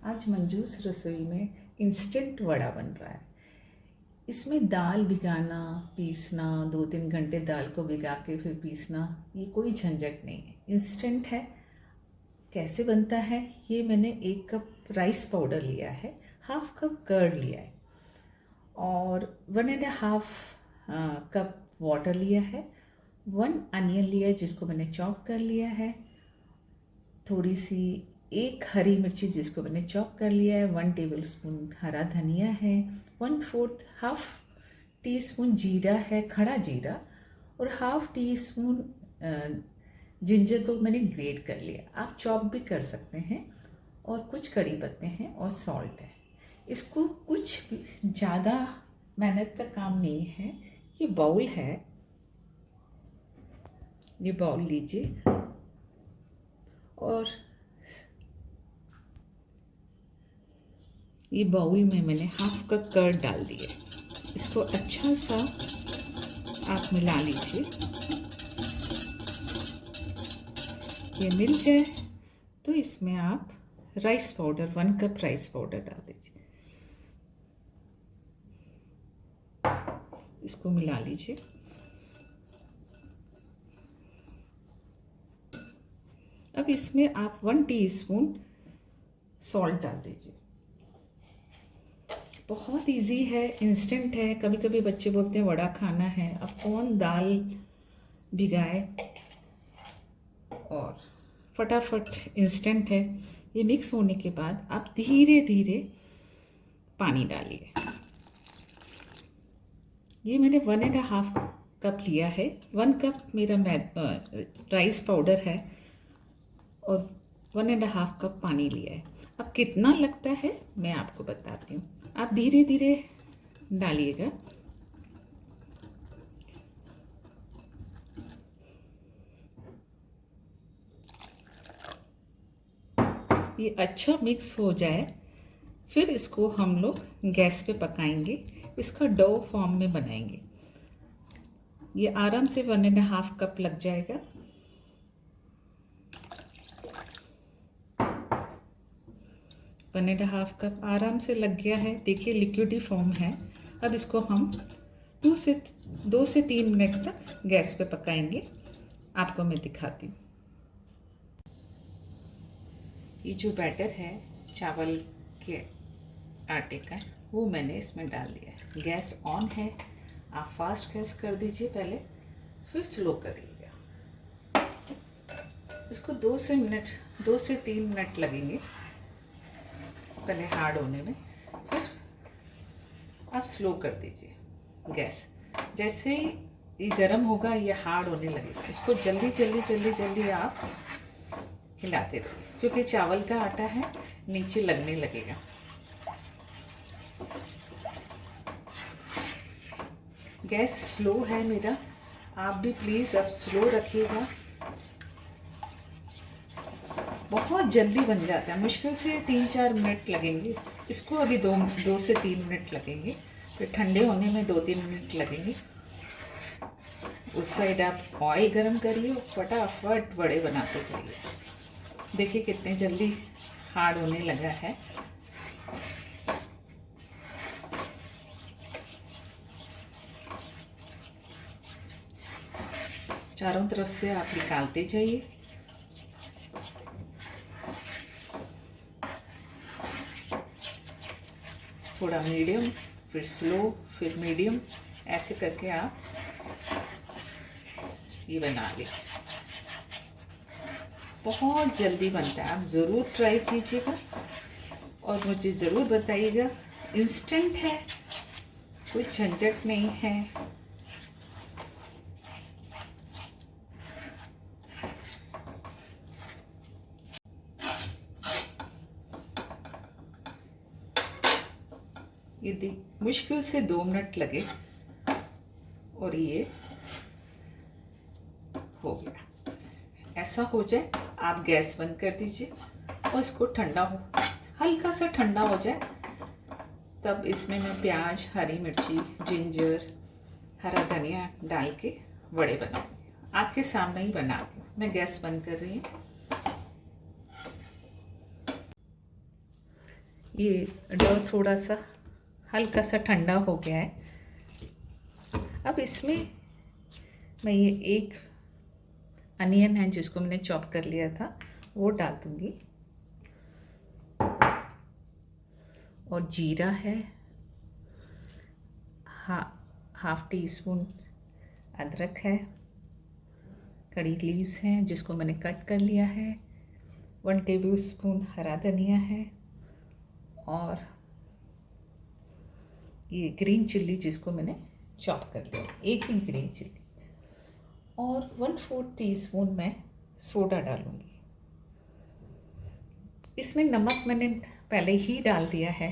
आज मंजूस रसोई में इंस्टेंट वड़ा बन रहा है। इसमें दाल भिगाना, पीसना, 2-3 घंटे दाल को भिगा के फिर पीसना, ये कोई झंझट नहीं है, इंस्टेंट है। कैसे बनता है? ये मैंने 1 कप राइस पाउडर लिया है, हाफ कप कर्ड लिया है और 1.5 कप वाटर लिया है, 1 अनियन लिया है जिसको मैंने चॉप कर लिया है, थोड़ी सी 1 हरी मिर्ची जिसको मैंने चॉप कर लिया है, 1 टेबलस्पून हरा धनिया है, 1/4 हाफ टी स्पून जीरा है, खड़ा जीरा, और हाफ टी स्पून जिंजर को मैंने ग्रेट कर लिया, आप चॉप भी कर सकते हैं, और कुछ कड़ी पत्ते हैं और सॉल्ट है। इसको कुछ ज़्यादा मेहनत का काम नहीं है। ये बाउल है, ये बाउल लीजिए और ये बाउल में मैंने हाफ कप कर्ड डाल दिया। इसको अच्छा सा आप मिला लीजिए। ये मिल जाए तो इसमें आप rice powder 1 cup rice powder डाल दीजिए। इसको मिला लीजिए। अब इसमें आप 1 टीस्पून सॉल्ट डाल दीजिए। बहुत इजी है, इंस्टेंट है। कभी कभी बच्चे बोलते हैं वड़ा खाना है, अब कौन दाल भिगाए, और फटाफट इंस्टेंट है। ये मिक्स होने के बाद आप धीरे धीरे पानी डालिए। ये मैंने 1.5 कप लिया है, 1 कप मेरा राइस पाउडर है और 1.5 कप पानी लिया है। अब कितना लगता है मैं आपको बताती हूँ, आप धीरे धीरे डालिएगा। ये अच्छा मिक्स हो जाए, फिर इसको हम लोग गैस पे पकाएंगे। इसका डो फॉर्म में बनाएंगे। ये आराम से 1.5 कप लग जाएगा। वन एंड हाफ कप आराम से लग गया है। देखिए लिक्विडी फॉर्म है। अब इसको हम 2 से 3 मिनट तक गैस पे पकाएंगे। आपको मैं दिखाती हूँ। ये जो बैटर है चावल के आटे का, वो मैंने इसमें डाल दिया है। गैस ऑन है, आप फास्ट गैस कर दीजिए पहले, फिर स्लो करिएगा। इसको 2 से 3 मिनट लगेंगे पहले हार्ड होने में, फिर आप स्लो कर दीजिए गैस। जैसे ही ये गर्म होगा ये हार्ड होने लगेगा। इसको जल्दी जल्दी जल्दी जल्दी आप हिलाते रहिए, क्योंकि चावल का आटा है, नीचे लगने लगेगा। गैस स्लो है मेरा, आप भी प्लीज़ अब स्लो रखिएगा। बहुत जल्दी बन जाता है, मुश्किल से 3-4 मिनट लगेंगे। इसको अभी 2 से 3 मिनट लगेंगे, फिर ठंडे होने में 2-3 मिनट लगेंगे। उस साइड आप ऑयल गरम करिए, फटाफट वड़े बनाते जाइए। देखिए कितने जल्दी हार्ड होने लगा है। चारों तरफ से आप निकालते जाइए। थोड़ा मीडियम, फिर स्लो, फिर मीडियम, ऐसे करके आप ये बना लीजिए। बहुत जल्दी बनता है, आप ज़रूर ट्राई कीजिएगा और मुझे ज़रूर बताइएगा। इंस्टेंट है, कोई झंझट नहीं है। ये मुश्किल से 2 मिनट लगे और ये हो गया। ऐसा हो जाए आप गैस बंद कर दीजिए और इसको ठंडा हो, हल्का सा ठंडा हो जाए, तब इसमें मैं प्याज, हरी मिर्ची, जिंजर, हरा धनिया डाल के वड़े बनाऊंगी। आपके सामने ही बनाती हूँ। मैं गैस बंद कर रही हूँ। ये डो थोड़ा सा हल्का सा ठंडा हो गया है। अब इसमें मैं ये एक अनियन है जिसको मैंने चॉप कर लिया था वो डाल दूँगी, और जीरा है, हाफ टी स्पून अदरक है, कड़ी लीव्स हैं जिसको मैंने कट कर लिया है, 1 टेबल स्पून हरा धनिया है, और ये ग्रीन चिल्ली जिसको मैंने चॉप कर लिया, एक ही ग्रीन चिल्ली, और 1/4 टीस्पून मैं सोडा डालूँगी। इसमें नमक मैंने पहले ही डाल दिया है,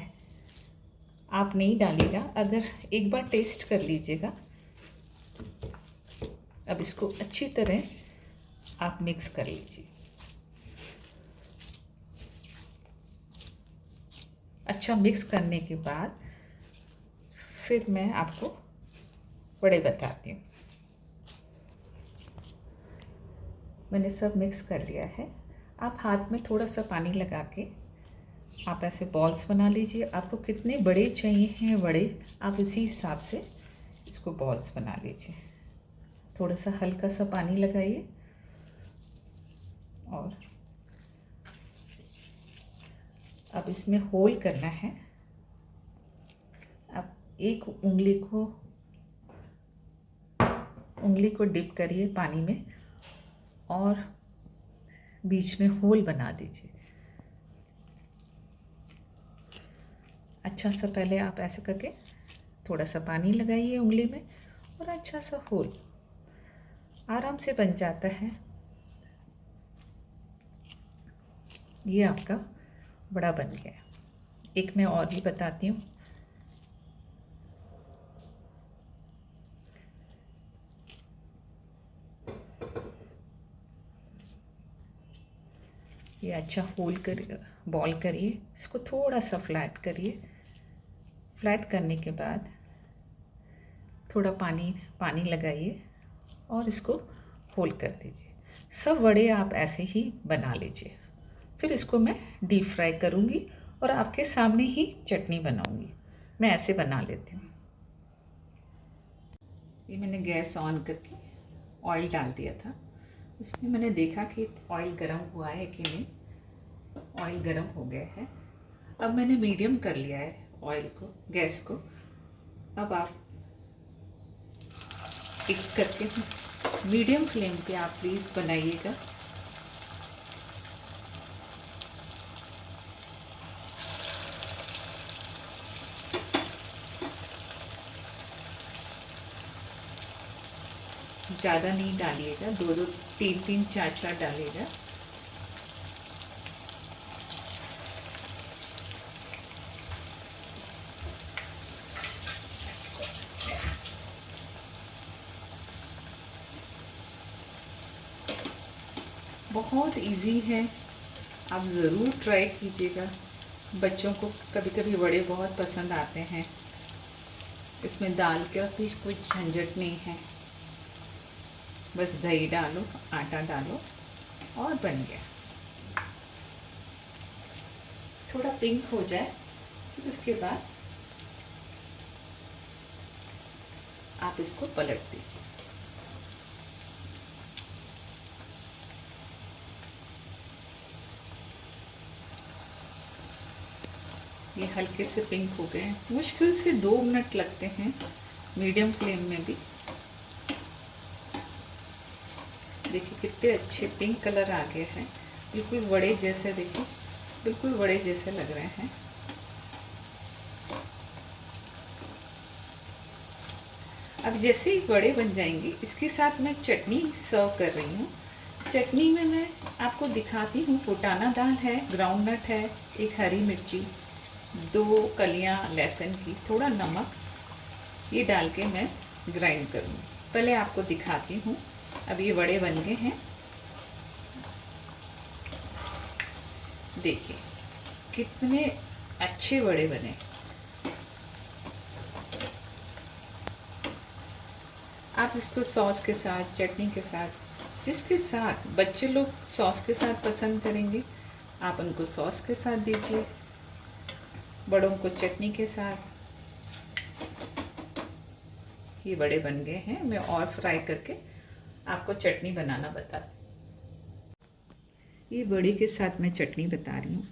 आप नहीं डालिएगा, अगर एक बार टेस्ट कर लीजिएगा। अब इसको अच्छी तरह आप मिक्स कर लीजिए। अच्छा मिक्स करने के बाद फिर मैं आपको बड़े बताती हूँ। मैंने सब मिक्स कर लिया है। आप हाथ में थोड़ा सा पानी लगा के आप ऐसे बॉल्स बना लीजिए। आपको कितने बड़े चाहिए हैं बड़े, आप उसी हिसाब से इसको बॉल्स बना लीजिए। थोड़ा सा हल्का सा पानी लगाइए और अब इसमें होल करना है। अब एक उंगली को डिप करिए पानी में और बीच में होल बना दीजिए। अच्छा सा पहले आप ऐसे करके थोड़ा सा पानी लगाइए उंगली में और अच्छा सा होल आराम से बन जाता है। ये आपका बड़ा बन गया। एक मैं और भी बताती हूँ। ये अच्छा होल कर बॉल करिए, इसको थोड़ा सा फ्लैट करिए। फ्लैट करने के बाद थोड़ा पानी लगाइए और इसको होल कर दीजिए। सब वड़े आप ऐसे ही बना लीजिए। फिर इसको मैं डीप फ्राई करूँगी और आपके सामने ही चटनी बनाऊँगी। मैं ऐसे बना लेती हूँ। ये मैंने गैस ऑन करके ऑयल डाल दिया था। इसमें मैंने देखा कि ऑयल गर्म हुआ है कि नहीं। ऑयल गर्म हो गया है। अब मैंने मीडियम कर लिया है ऑयल को, गैस को। अब आप एक करके मीडियम फ्लेम पे आप प्लीज़ बनाइएगा। ज़्यादा नहीं डालिएगा, 2-2, 3-3, 4-4 डालिएगा। बहुत इजी है, आप ज़रूर ट्राई कीजिएगा। बच्चों को कभी कभी वड़े बहुत पसंद आते हैं। इसमें दाल का भी कुछ झंझट नहीं है, बस दही डालो, आटा डालो और बन गया। थोड़ा पिंक हो जाए फिर उसके बाद आप इसको पलट दीजिए। ये हल्के से पिंक हो गए हैं। मुश्किल से 2 मिनट लगते हैं मीडियम फ्लेम में भी। देखिए कितने अच्छे पिंक कलर आ गए हैं, बिल्कुल वड़े जैसे। देखिए बिल्कुल वड़े जैसे लग रहे हैं। अब जैसे ही वड़े बन जाएंगे, इसके साथ मैं चटनी सर्व कर रही हूँ। चटनी में मैं आपको दिखाती हूँ। फुटाना दाल है, ग्राउंडनट है, एक हरी मिर्ची, 2 कलियाँ लहसुन की, थोड़ा नमक, ये डाल के मैं ग्राइंड करूँगी। पहले आपको दिखाती हूँ। अब ये वड़े बन गए हैं, देखिए कितने अच्छे वड़े बने। आप इसको सॉस के साथ, चटनी के साथ, जिसके साथ बच्चे लोग सॉस के साथ पसंद करेंगे, आप उनको सॉस के साथ दीजिए। बड़ों को चटनी के साथ। ये बड़े बन गए हैं, मैं और फ्राई करके आपको चटनी बनाना बताती हूँ। ये बड़ी के साथ मैं चटनी बता रही हूँ।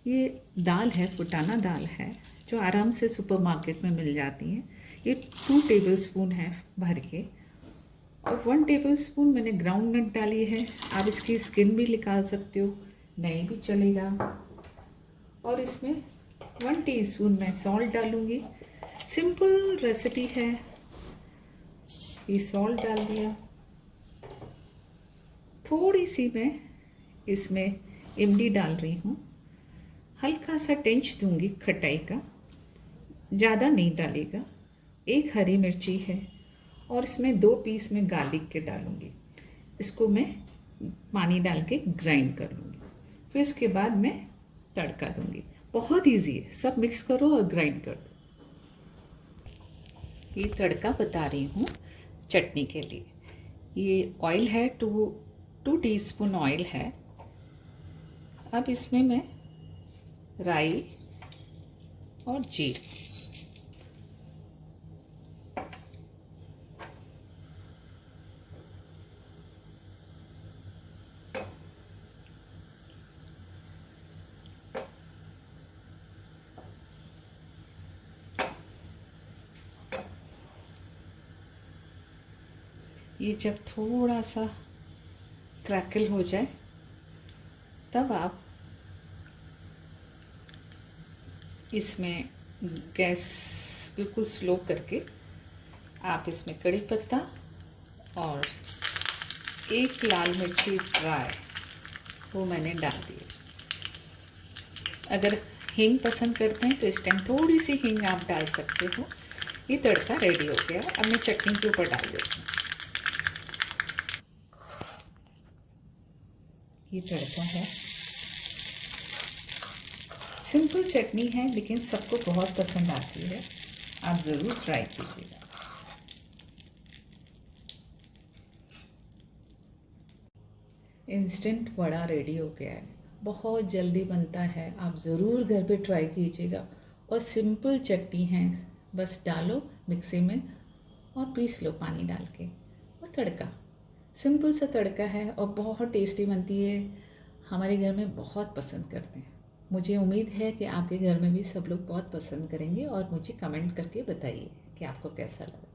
ये दाल है, फुटाना दाल है, जो आराम से सुपरमार्केट में मिल जाती है। ये 2 टेबलस्पून है भर के, और 1 टेबलस्पून मैंने ग्राउंड नट डाली है। आप इसकी स्किन भी निकाल सकते हो, नहीं भी चलेगा। और इसमें 1 टीस्पून मैं सॉल्ट डालूँगी। सिंपल रेसिपी है। ये सॉल्ट डाल दिया। थोड़ी सी मैं इसमें इमली डाल रही हूँ। हल्का सा टेंच दूंगी खटाई का, ज़्यादा नहीं डालेगा। 1 हरी मिर्ची है, और इसमें 2 पीस में गार्लिक के डालूंगी। इसको मैं पानी डाल के ग्राइंड कर लूँगी। फिर इसके बाद मैं तड़का दूंगी। बहुत इजी है, सब मिक्स करो और ग्राइंड कर दो। ये तड़का बता रही हूँ चटनी के लिए। ये ऑयल है, 2 टीस्पून ऑयल है। अब इसमें मैं राई और जीरा, ये जब थोड़ा सा क्रैकल हो जाए तब आप इसमें गैस बिल्कुल स्लो करके आप इसमें कड़ी पत्ता और 1 लाल मिर्ची ड्राई वो मैंने डाल दी। अगर हींग पसंद करते हैं तो इस टाइम थोड़ी सी हींग आप डाल सकते हो। ये तड़का रेडी हो गया। अब मैं चटनी के ऊपर डाल देती हूँ। ये तड़का है, सिंपल चटनी है लेकिन सबको बहुत पसंद आती है। आप ज़रूर ट्राई कीजिएगा। इंस्टेंट वड़ा रेडी हो गया है, बहुत जल्दी बनता है। आप ज़रूर घर पे ट्राई कीजिएगा। और सिंपल चटनी है, बस डालो मिक्सी में और पीस लो पानी डाल के। और तड़का, सिंपल सा तड़का है और बहुत टेस्टी बनती है। हमारे घर में बहुत पसंद करते हैं। मुझे उम्मीद है कि आपके घर में भी सब लोग बहुत पसंद करेंगे। और मुझे कमेंट करके बताइए कि आपको कैसा लगा।